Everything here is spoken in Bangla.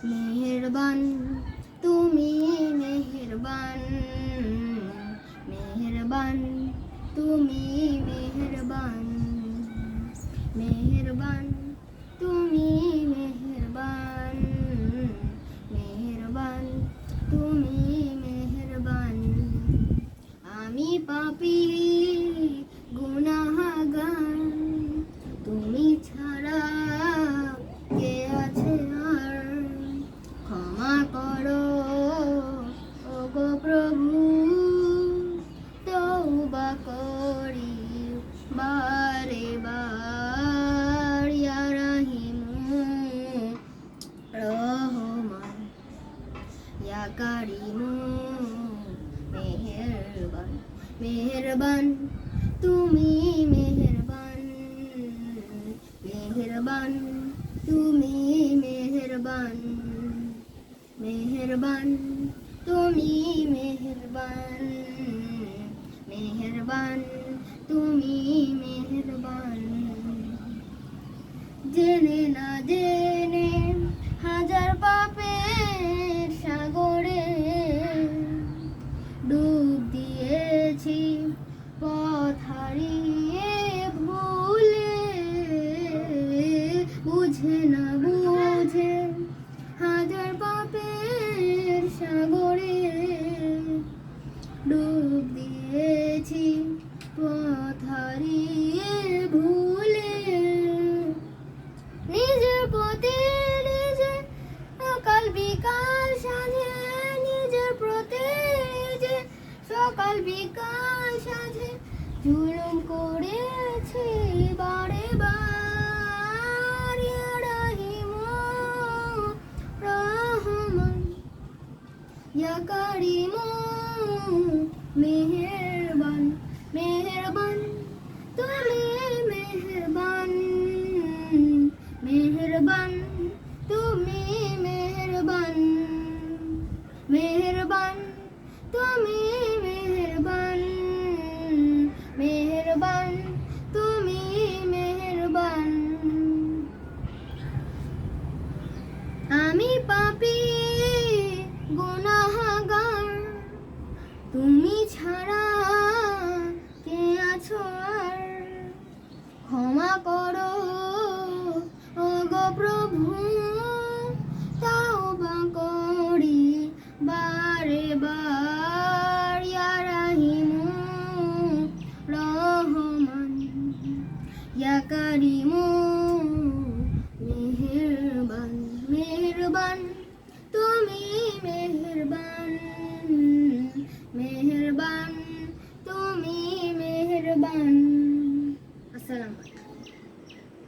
মেহেরবান তুমি মেহেরবান, মেহেরবান তুমি মেহেরবান, মেহেরবান তুমি মেহেরবান, মেহেরবান তুমি মেহেরবান। আমি পাপী গুনাহগার, তুমি ছাড়া কে আছে আর, ক্ষমা করো ওগো প্রভু, তওবা করি বারে বার। ইয়া রাহিমু রহমান, ইয়া কারিমু মেহেরবান, মেহেরবান তুমি মেহেরবান, মেহেরবান তুমি মেহেরবান, মেহেরবান তুমি মেহেরবান, মেহেরবান তুমি মেহেরবান। জেনে না জেনে হাজার পাপের সাগরে ডুব দিয়েছি, পথ হারিয়ে ভুলে, বুঝে না বুঝে হাজার পাপের সাগরে ডুব দিয়েছি, পথ হারিয়ে ভুলে। নিজের প্রতি নিজে সকাল বিকাল সাঁঝে, নিজের প্রতি নিজে সকাল বিকাল সাঁঝে জুলুম করেছি বারে বার। ইয়া রাহিমু রহমান, ইয়া কারিমু মেহেরবান, মেহেরবান তুমি মেহেরবান, মেহেরবান তুমি মেহেরবান, মেহেরবান তুমি মেহেরবান, মেহেরবান তুমি মেহেরবান। আমি পাপী গুনাহগার, তুমি ছাড়া কে আছো আর, ক্ষমা করো ওগো প্রভু, তওবা করি বারে বার। ইয়া রাহিমু রহমান, ইয়া কারিমু মেহেরবান, মেহেরবান তুমি মেহেরবান, মেহেরবান তুমি মেহেরবান। আসসালামু আলাইকুম।